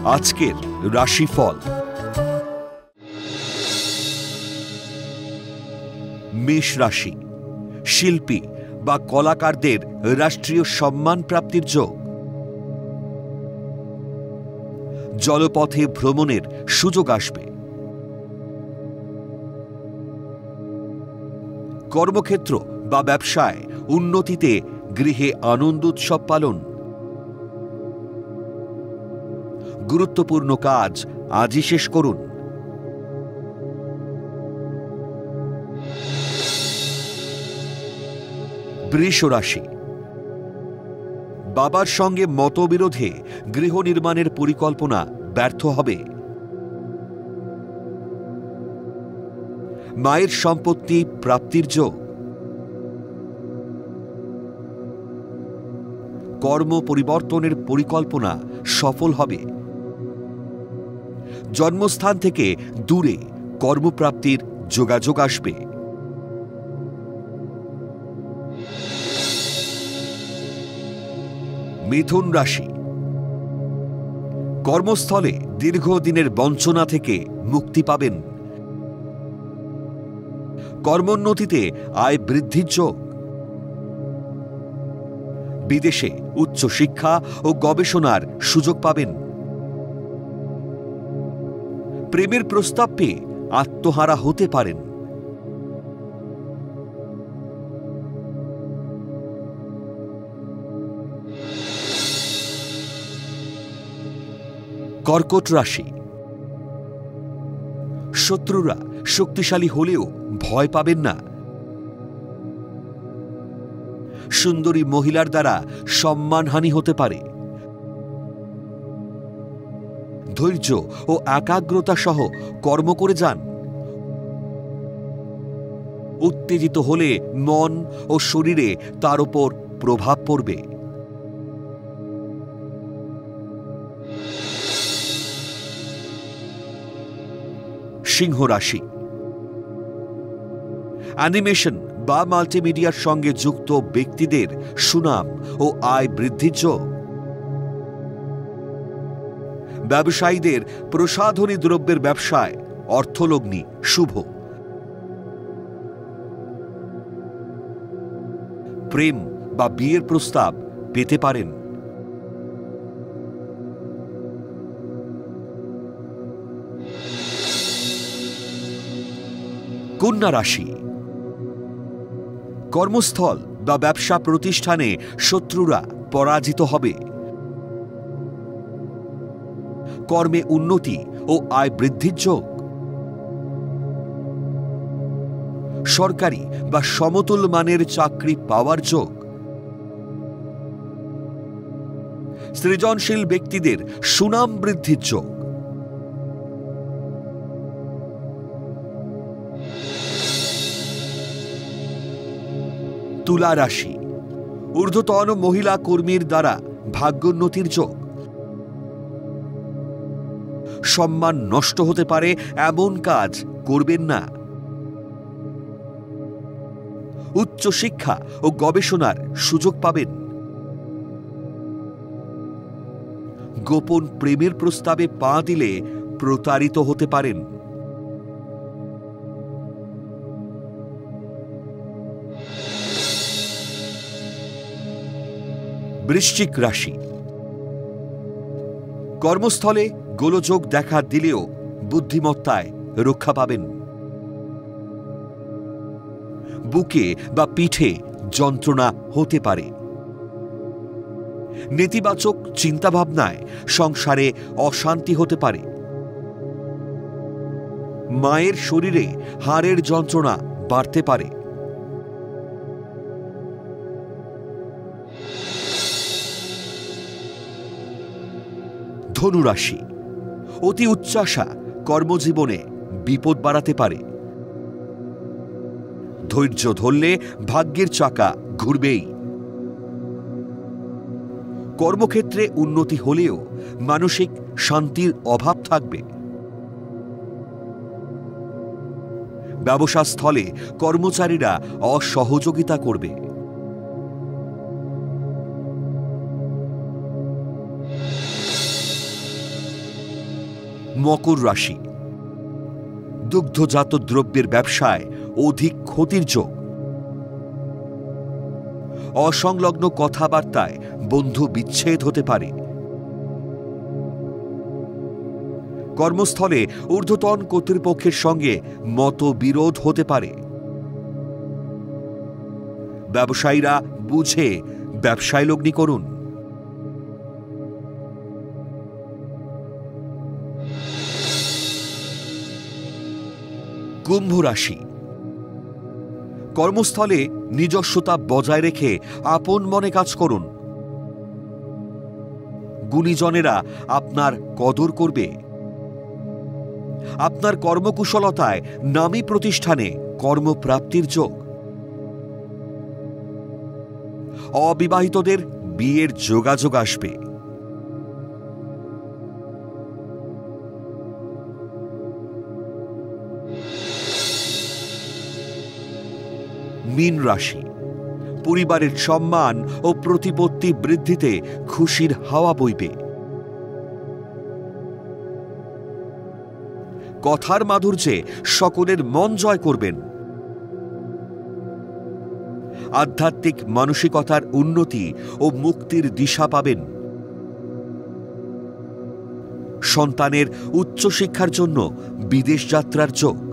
আজকের রাশিফল। মেষ রাশি, শিল্পী বা কলাকারদের রাষ্ট্রীয় সম্মান প্রাপ্তির যোগ। জলপথে ভ্রমণের সুযোগ আসবে। কর্মক্ষেত্র বা ব্যবসায় উন্নতিতে গৃহে আনন্দোৎসব পালন। গুরুত্বপূর্ণ কাজ আজই শেষ করুন। বৃষ রাশি, বাবার সঙ্গে মতবিরোধে গৃহ নির্মাণের পরিকল্পনা ব্যর্থ হবে। মায়ের সম্পত্তি প্রাপ্তির যোগ। কর্ম পরিবর্তনের পরিকল্পনা সফল হবে। জন্মস্থান থেকে দূরে কর্মপ্রাপ্তির যোগাযোগ আসবে। মিথুন রাশি, কর্মস্থলে দীর্ঘদিনের বঞ্চনা থেকে মুক্তি পাবেন। কর্মোন্নতিতে আয় বৃদ্ধির যোগ। বিদেশে উচ্চ শিক্ষা ও গবেষণার সুযোগ পাবেন। প্রেমের প্রস্তাব পেয়ে আত্মহারা হতে পারেন। কর্কট রাশি, শত্রুরা শক্তিশালী হলেও ভয় পাবেন না। সুন্দরী মহিলার দ্বারা সম্মানহানি হতে পারে। ধৈর্য ও একাগ্রতা সহ কর্ম করে যান। উত্তেজিত হলে মন ও শরীরে তার উপর প্রভাব পড়বে। সিংহ রাশি, অ্যানিমেশন বা মাল্টিমিডিয়ার সঙ্গে যুক্ত ব্যক্তিদের সুনাম ও আয় বৃদ্ধির যোগ। ব্যবসায়ীদের প্রসাধনী দ্রব্যের ব্যবসায় অর্থলগ্নি শুভ। প্রেম বা বিয়ের প্রস্তাব পেতে পারেন। কন্যা রাশি, কর্মস্থল বা ব্যবসা প্রতিষ্ঠানে শত্রুরা পরাজিত হবে। কর্মে উন্নতি ও আয় বৃদ্ধির যোগ। সরকারি বা সমতুল মানের চাকরি পাওয়ার যোগ। সৃজনশীল ব্যক্তিদের সুনাম বৃদ্ধির যোগ। তুলা রাশি, ঊর্ধ্বতন মহিলা কর্মীর দ্বারা ভাগ্যোন্নতির যোগ। সম্মান নষ্ট হতে পারে এমন কাজ করবেন না। উচ্চ শিক্ষা ও গবেষণার সুযোগ পাবেন। গোপন প্রেমের প্রস্তাবে পা দিলে প্রতারিত হতে পারেন। বৃশ্চিক রাশি, কর্মস্থলে গোলযোগ দেখা দিলেও বুদ্ধিমত্তায় রক্ষা পাবেন। বুকে বা পিঠে যন্ত্রণা হতে পারে। নেতিবাচক চিন্তাভাবনায় সংসারে অশান্তি হতে পারে। মায়ের শরীরে হাড়ের যন্ত্রণা বাড়তে পারে। ধনু রাশি, অতি উচ্চাশা কর্মজীবনে বিপদ বাড়াতে পারে। ধৈর্য ধরলে ভাগ্যের চাকা ঘুরবেই। কর্মক্ষেত্রে উন্নতি হলেও মানসিক শান্তির অভাব থাকবে। ব্যবসাস্থলে কর্মচারীরা অসহযোগিতা করবে। মকর রাশি, দুগ্ধজাত দ্রব্যের ব্যবসায় অধিক ক্ষতির যোগ। অসংলগ্ন কথাবার্তায় বন্ধু বিচ্ছেদ হতে পারে। কর্মস্থলে ঊর্ধ্বতন কর্তৃপক্ষের সঙ্গে মতবিরোধ হতে পারে। ব্যবসায়ীরা বুঝে ব্যবসায় লগ্নি করুন। কুম্ভ রাশি, কর্মস্থলে নিজস্বতা বজায় রেখে আপন মনে কাজ করুন। গুণীজনেরা আপনার কদর করবে। আপনার কর্মকুশলতায় নামী প্রতিষ্ঠানে কর্মপ্রাপ্তির যোগ। অবিবাহিতদের বিয়ের যোগাযোগ আসবে। মীন রাশি, পরিবারের সম্মান ও প্রতিপত্তি বৃদ্ধিতে খুশির হাওয়া বইবে। কথার মাধুর্যে সকলের মন জয় করবেন। আধ্যাত্মিক মানসিকতার উন্নতি ও মুক্তির দিশা পাবেন। সন্তানের উচ্চশিক্ষার জন্য বিদেশ যাত্রার যোগ।